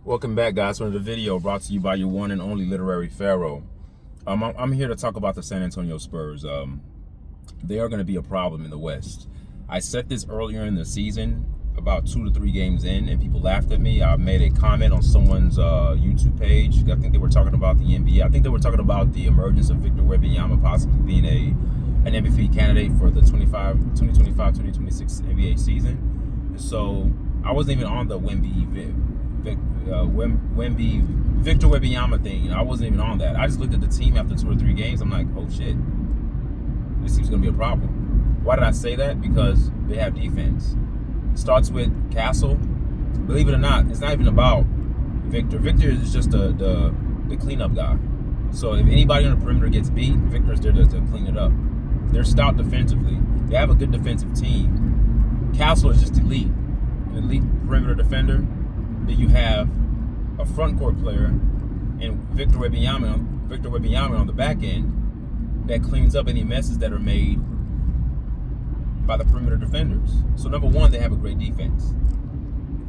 Welcome back, guys, to another video brought to you by your one and only literary pharaoh. I'm here to talk about the San Antonio Spurs. They are going to be a problem in the West. I said this earlier in the season, about 2 to 3 games in, and people laughed at me. I made a comment on someone's YouTube page. I think they were talking about the NBA. I think they were talking about the emergence of Victor Wembanyama possibly being an MVP candidate for the 2025-2026 NBA season. So I wasn't even on the Victor Wembanyama thing. I wasn't even on that. I just looked at the team after 2 or 3 games. I'm like, oh shit, this team's gonna be a problem. Why did I say that? Because they have defense. It starts with Castle. Believe it or not, it's not even about Victor. Victor is just the cleanup guy. So if anybody on the perimeter gets beat, Victor's there to clean it up. They're stout defensively. They have a good defensive team. Castle is just elite, an elite perimeter defender. Then you have a front court player and Victor Wembanyama on the back end that cleans up any messes that are made by the perimeter defenders. So number one, they have a great defense.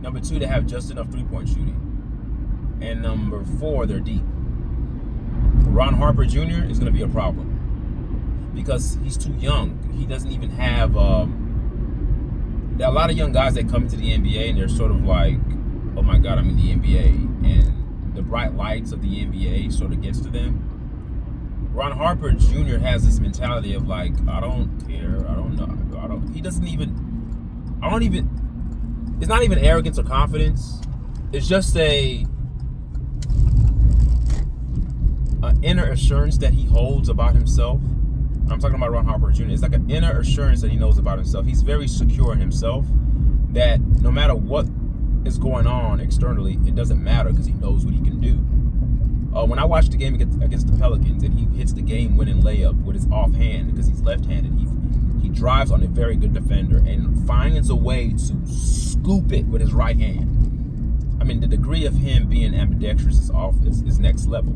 Number two, they have just enough three-point shooting. And number four, they're deep. Ron Harper Jr. is going to be a problem because he's too young. He doesn't even have. There are a lot of young guys that come into the NBA and they're sort of like, oh my God, I'm in the NBA, and the bright lights of the NBA sort of gets to them. Ron Harper Jr. has this mentality of like, I don't care, I don't know, he doesn't even, it's not even arrogance or confidence. It's just an inner assurance that he holds about himself. I'm talking about Ron Harper Jr. It's like an inner assurance that he knows about himself. He's very secure in himself that no matter what is going on externally, it doesn't matter because he knows what he can do. When I watched the game against the Pelicans and he hits the game-winning layup with his offhand because he's left-handed, he drives on a very good defender and finds a way to scoop it with his right hand. I mean, the degree of him being ambidextrous is next level.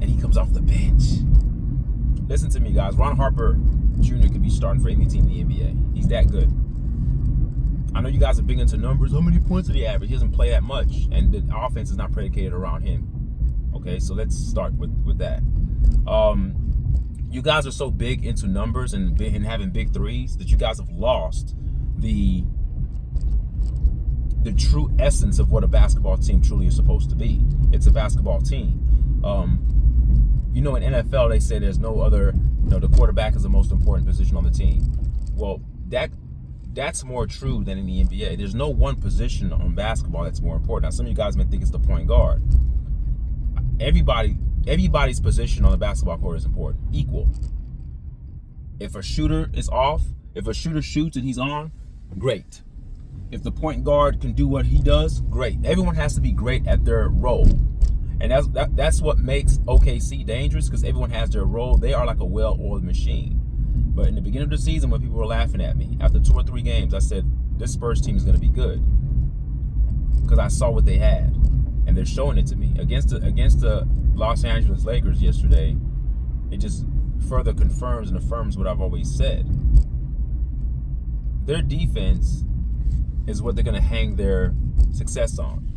And he comes off the bench. Listen to me, guys. Ron Harper Jr. could be starting for any team in the NBA. He's that good. I know you guys are big into numbers. How many points did he average? He doesn't play that much, and the offense is not predicated around him. Okay, so let's start with that. You guys are so big into numbers and having big threes that you guys have lost the true essence of what a basketball team truly is supposed to be. It's a basketball team. In NFL they say there's no other. The quarterback is the most important position on the team. Well, that's more true than in the NBA. There's no one position on basketball that's more important. Now, some of you guys may think it's the point guard. Everybody's position on the basketball court is important, equal. If a shooter is off, if a shooter shoots and he's on, great. If the point guard can do what he does, great. Everyone has to be great at their role. And that's what makes OKC dangerous, because everyone has their role. They are like a well-oiled machine. But in the beginning of the season, when people were laughing at me, after 2 or 3 games, I said, this Spurs team is going to be good. Because I saw what they had. And they're showing it to me. Against the Los Angeles Lakers yesterday, it just further confirms and affirms what I've always said. Their defense is what they're going to hang their success on.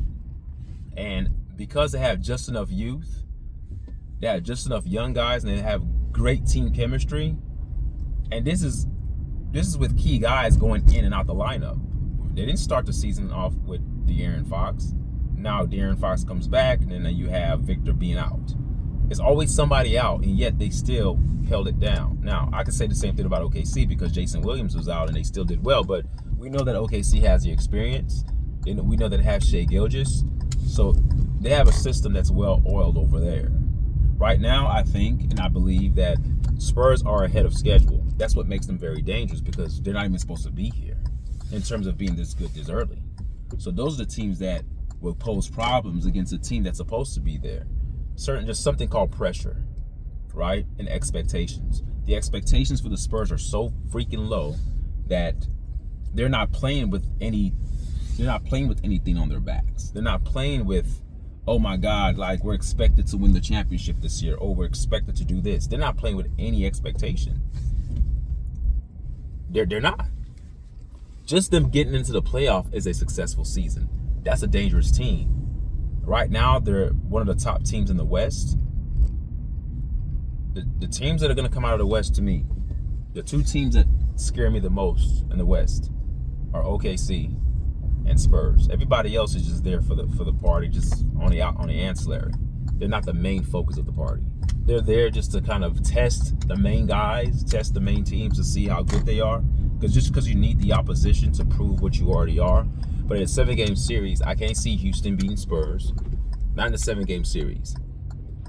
And because they have just enough youth, they have just enough young guys, and they have great team chemistry. And this is with key guys going in and out the lineup. They didn't start the season off with De'Aaron Fox. Now De'Aaron Fox comes back, and then you have Victor being out. There's always somebody out, and yet they still held it down. Now, I could say the same thing about OKC because Jason Williams was out, and they still did well. But we know that OKC has the experience. And we know that it has Shai Gilgeous. So they have a system that's well-oiled over there. Right now, I think and I believe that Spurs are ahead of schedule. That's what makes them very dangerous, because they're not even supposed to be here in terms of being this good this early. So those are the teams that will pose problems against a team that's supposed to be there. Just something called pressure, right? And expectations. The expectations for the Spurs are so freaking low that they're not playing with anything on their backs. They're not playing with, oh my God, like we're expected to win the championship this year, or we're expected to do this. They're not playing with any expectation. They're not. Just them getting into the playoff is a successful season. That's a dangerous team. Right now, they're one of the top teams in the West. The teams that are going to come out of the West, to me, the two teams that scare me the most in the West are OKC and Spurs. Everybody else is just there for the party, just on the ancillary. They're not the main focus of the party. They're there just to kind of test the main guys, test the main teams to see how good they are. Because you need the opposition to prove what you already are. But in a 7-game series, I can't see Houston beating Spurs. Not in a 7-game series.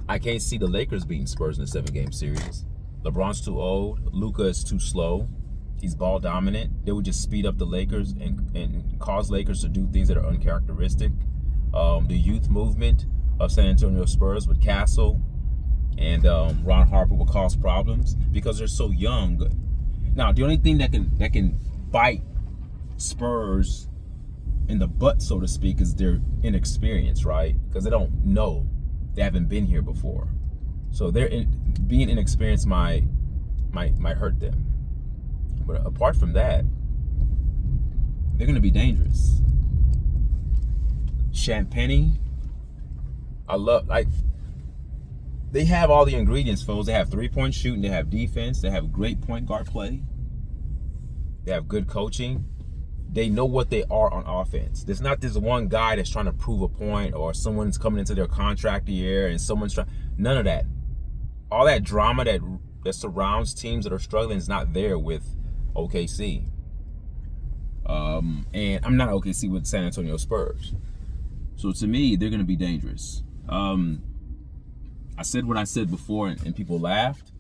I can't see the Lakers beating Spurs in a 7-game series. LeBron's too old. Luka is too slow. He's ball dominant. They would just speed up the Lakers and cause Lakers to do things that are uncharacteristic. The youth movement of San Antonio Spurs with Castle and Ron Harper will cause problems because they're so young. Now, the only thing that can bite Spurs in the butt, so to speak, is their inexperience, right? Because they don't know. They haven't been here before. So being inexperienced might hurt them. But apart from that, they're going to be dangerous. Champagne, they have all the ingredients, folks. They have 3-point shooting. They have defense. They have great point guard play. They have good coaching. They know what they are on offense. There's not this one guy that's trying to prove a point or someone's coming into their contract year and someone's trying. None of that. All that drama that surrounds teams that are struggling is not there with OKC. And I'm not OKC with San Antonio Spurs. So to me, they're going to be dangerous. I said what I said before, and people laughed.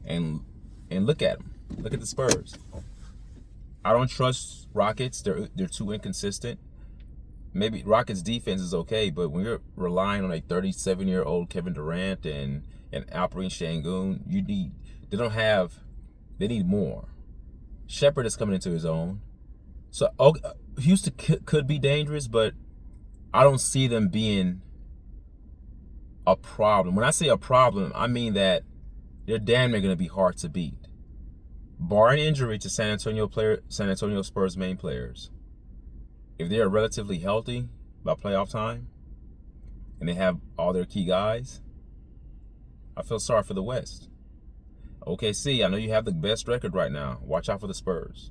And look at them. Look at the Spurs. I don't trust Rockets. They're too inconsistent. Maybe Rockets defense is okay, but when you're relying on a 37-year-old Kevin Durant and Alperen Şengün, they need more. Shepherd is coming into his own. So Houston could be dangerous, but I don't see them being a problem. When I say a problem, I mean that they're damn near going to be hard to beat. Barring injury to San Antonio Spurs main players, if they are relatively healthy by playoff time and they have all their key guys, I feel sorry for the West. OKC, I know you have the best record right now. Watch out for the Spurs.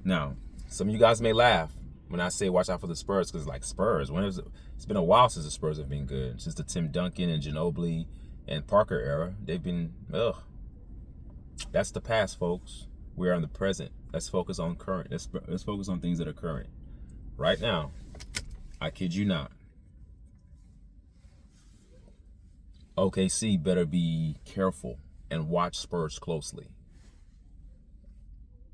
Now, some of you guys may laugh when I say watch out for the Spurs, because like Spurs, it's been a while since the Spurs have been good. Since the Tim Duncan and Ginobili and Parker era, they've been, that's the past, folks. We are in the present. Let's focus on current. Let's focus on things that are current. Right now, I kid you not, OKC better be careful and watch Spurs closely.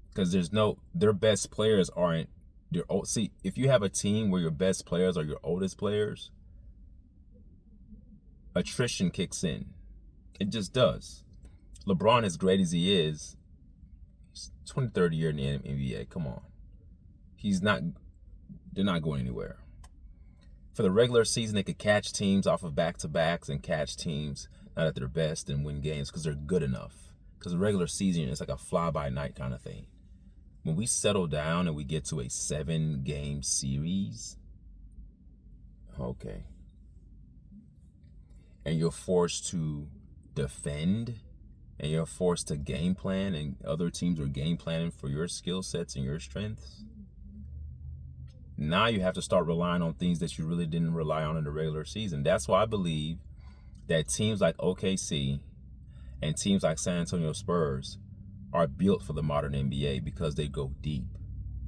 Because their best players aren't their old. See, if you have a team where your best players are your oldest players, attrition kicks in. It just does. LeBron, as great as he is, he's 23rd year in the NBA. Come on. They're not going anywhere. For the regular season, they could catch teams off of back-to-backs and catch teams not at their best and win games because they're good enough. Because the regular season is like a fly-by-night kind of thing. When we settle down and we get to a 7-game series, okay, and you're forced to defend and you're forced to game plan and other teams are game planning for your skill sets and your strengths, now you have to start relying on things that you really didn't rely on in the regular season. That's why I believe that teams like OKC and teams like San Antonio Spurs are built for the modern NBA because they go deep.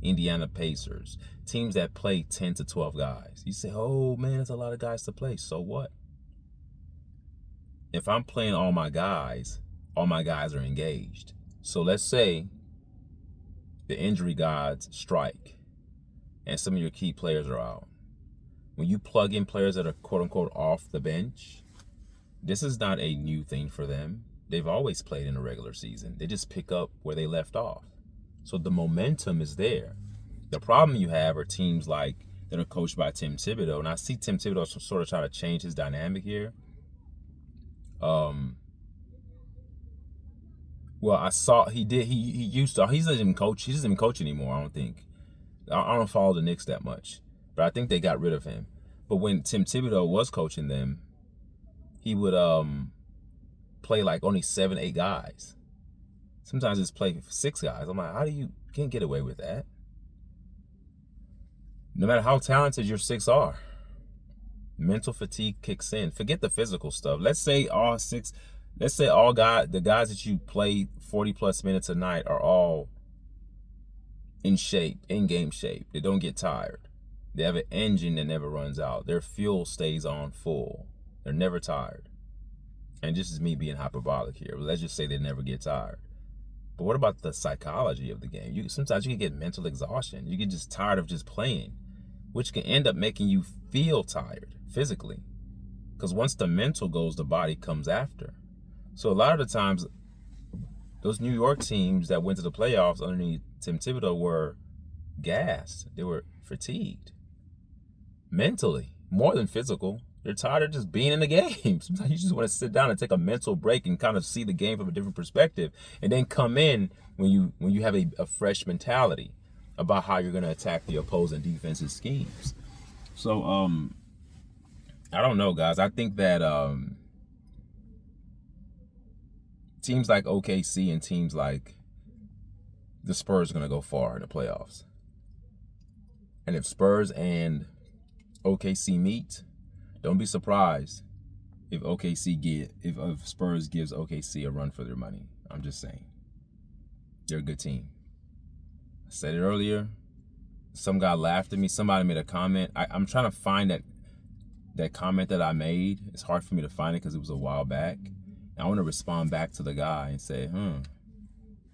Indiana Pacers, teams that play 10 to 12 guys. You say, oh man, that's a lot of guys to play. So what? If I'm playing all my guys are engaged. So let's say the injury gods strike and some of your key players are out. When you plug in players that are quote unquote off the bench, this is not a new thing for them. They've always played in the regular season. They just pick up where they left off. So the momentum is there. The problem you have are teams like that are coached by Tim Thibodeau. And I see Tim Thibodeau sort of try to change his dynamic here. Well, I saw he used to. He doesn't even coach. He doesn't even coach anymore, I don't think. I don't follow the Knicks that much. but I think they got rid of him. But when Tim Thibodeau was coaching them, he would play like only 7, 8 guys. Sometimes it's play 6 guys. I'm like, how do you can't get away with that? No matter how talented your 6 are, mental fatigue kicks in. Forget the physical stuff. Let's say all the guys that you play 40 plus minutes a night are all in shape, in game shape. They don't get tired. They have an engine that never runs out. Their fuel stays on full. They're never tired. And this is me being hyperbolic here. But let's just say they never get tired. But what about the psychology of the game? Sometimes you can get mental exhaustion. You get just tired of just playing, which can end up making you feel tired physically. Because once the mental goes, the body comes after. So a lot of the times, those New York teams that went to the playoffs underneath Tim Thibodeau were gassed. They were fatigued. Mentally, more than physical. They're tired of just being in the game. Sometimes you just want to sit down and take a mental break and kind of see the game from a different perspective, and then come in when you have a fresh mentality about how you're going to attack the opposing defensive schemes. So I don't know, guys. I think that teams like OKC and teams like the Spurs are going to go far in the playoffs. And if Spurs and OKC meet, don't be surprised if if Spurs gives OKC a run for their money. I'm just saying. They're a good team. I said it earlier. Some guy laughed at me. Somebody made a comment. I'm trying to find that comment that I made. It's hard for me to find it because it was a while back. And I want to respond back to the guy and say,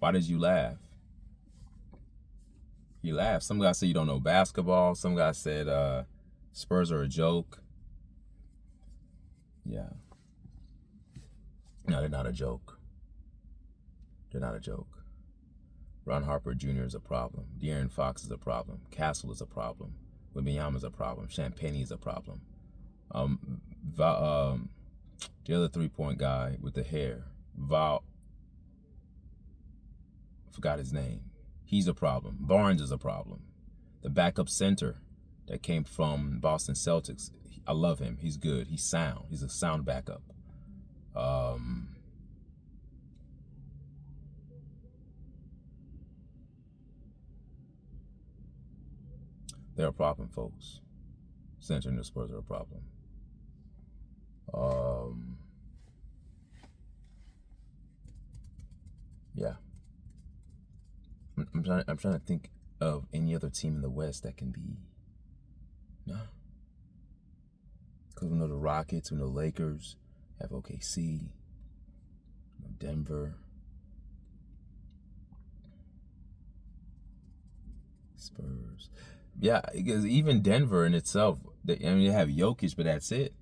why did you laugh? He laughed. Some guy said you don't know basketball. Some guy said Spurs are a joke. Yeah. No, they're not a joke. They're not a joke. Ron Harper Jr. is a problem. De'Aaron Fox is a problem. Castle is a problem. Wembanyama is a problem. Champagne is a problem. The other 3-point guy with the hair, forgot his name. He's a problem. Barnes is a problem. The backup center that came from Boston Celtics, I love him. He's good. He's sound. He's a sound backup. They're a problem, folks. Center and the Spurs are a problem. Yeah. I'm trying to think of any other team in the West that can be. No. Because we know the Rockets, we know Lakers, have OKC, Denver, Spurs. Yeah, because even Denver in itself, they have Jokic, but that's it.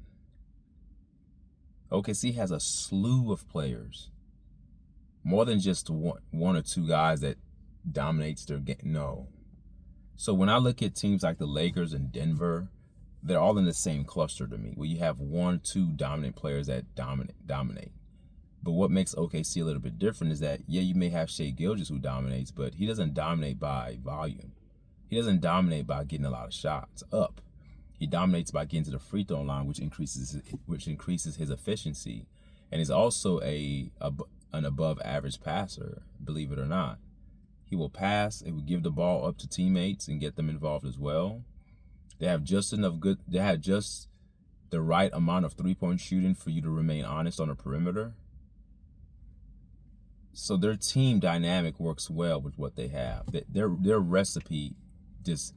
OKC has a slew of players. More than just one or two guys that dominates their game. No. So when I look at teams like the Lakers and Denver, they're all in the same cluster to me, where you have 1, 2 dominant players that dominate. But what makes OKC a little bit different is that, yeah, you may have Shai Gilgeous who dominates, but he doesn't dominate by volume. He doesn't dominate by getting a lot of shots up. He dominates by getting to the free throw line, which increases his efficiency, and is also an above average passer, believe it or not. He will pass, he will give the ball up to teammates and get them involved as well. They have just the right amount of 3-point shooting for you to remain honest on the perimeter. So their team dynamic works well with what they have. Their recipe just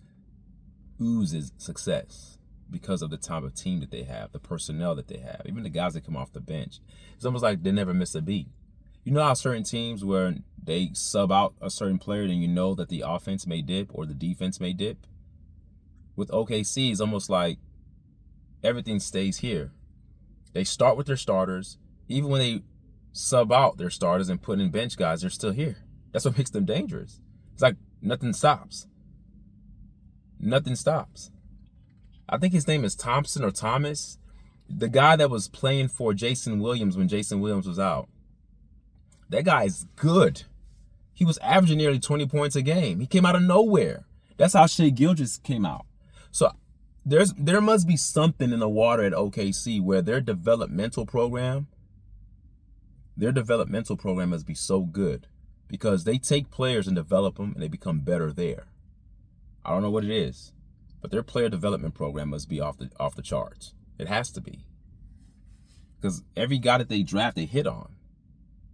oozes success because of the type of team that they have, the personnel that they have, even the guys that come off the bench. It's almost like they never miss a beat. You know how certain teams where they sub out a certain player and you know that the offense may dip or the defense may dip? With OKC, it's almost like everything stays here. They start with their starters. Even when they sub out their starters and put in bench guys, they're still here. That's what makes them dangerous. It's like nothing stops. Nothing stops. I think his name is Thompson or Thomas. The guy that was playing for Jason Williams when Jason Williams was out. That guy is good. He was averaging nearly 20 points a game. He came out of nowhere. That's how Shai Gilgeous came out. So there must be something in the water at OKC where their developmental program must be so good because they take players and develop them and they become better there. I don't know what it is, but their player development program must be off the charts. It has to be. Because every guy that they draft, they hit on.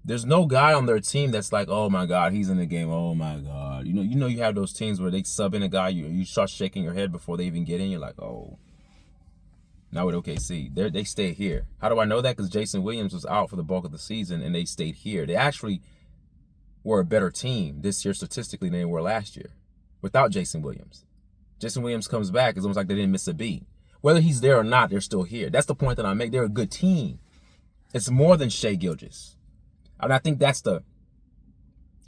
There's no guy on their team that's like, oh my God, he's in the game. Oh my God. You know you have those teams where they sub in a guy, you start shaking your head before they even get in. You're like, oh. Now with OKC, they stay here. How do I know that? Because Jason Williams was out for the bulk of the season and they stayed here. They actually were a better team this year statistically than they were last year without Jason Williams. Jason Williams comes back, it's almost like they didn't miss a beat. Whether he's there or not, they're still here. That's the point that I make. They're a good team. It's more than Shai Gilgeous. And I think that's the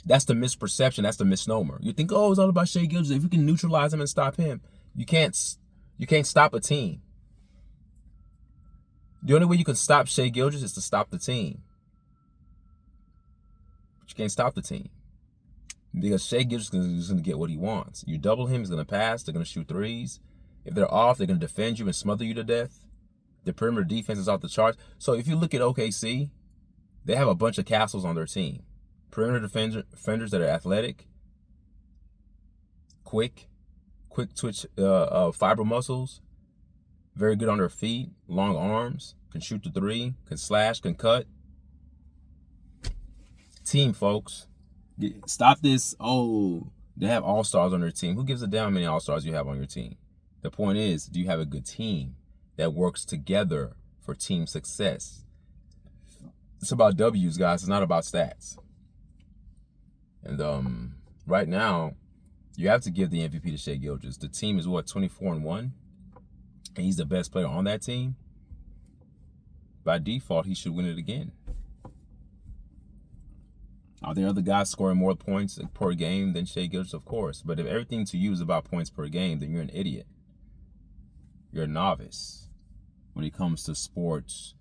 misperception. That's the misnomer. You think, oh, it's all about Shai Gilgeous. If we can neutralize him and stop him, you can't stop a team. The only way you can stop Shai Gilgeous is to stop the team. But you can't stop the team. Because Shai Gilgeous is going to get what he wants. You double him, he's going to pass. They're going to shoot threes. If they're off, they're going to defend you and smother you to death. The perimeter defense is off the charts. So if you look at OKC, they have a bunch of castles on their team. Perimeter defenders that are athletic, quick twitch fiber muscles, very good on their feet, long arms, can shoot the three, can slash, can cut. Team, folks. Stop this, oh, they have all-stars on their team. Who gives a damn how many all-stars you have on your team? The point is, do you have a good team that works together for team success? It's about W's, guys. It's not about stats. And right now, you have to give the MVP to Shai Gilgeous. The team is, 24-1? And he's the best player on that team? By default, he should win it again. Are there other guys scoring more points per game than Shai Gilgeous? Of course. But if everything to you is about points per game, then you're an idiot. You're a novice when it comes to sports,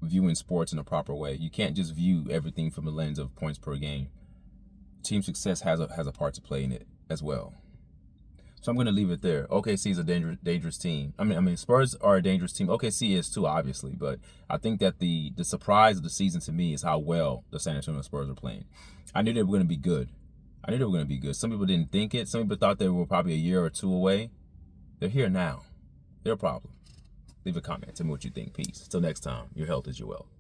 viewing sports in a proper way. You can't just view everything from the lens of points per game. Team success has a part to play in it as well. So I'm going to leave it there. OKC is a dangerous team. I mean, Spurs are a dangerous team. OKC is too, obviously. But I think that the surprise of the season to me is how well the San Antonio Spurs are playing. I knew they were going to be good. Some people didn't think it. Some people thought they were probably a year or two away. They're here now. They're a problem. Leave a comment. Tell me what you think. Peace. Till next time, your health is your wealth.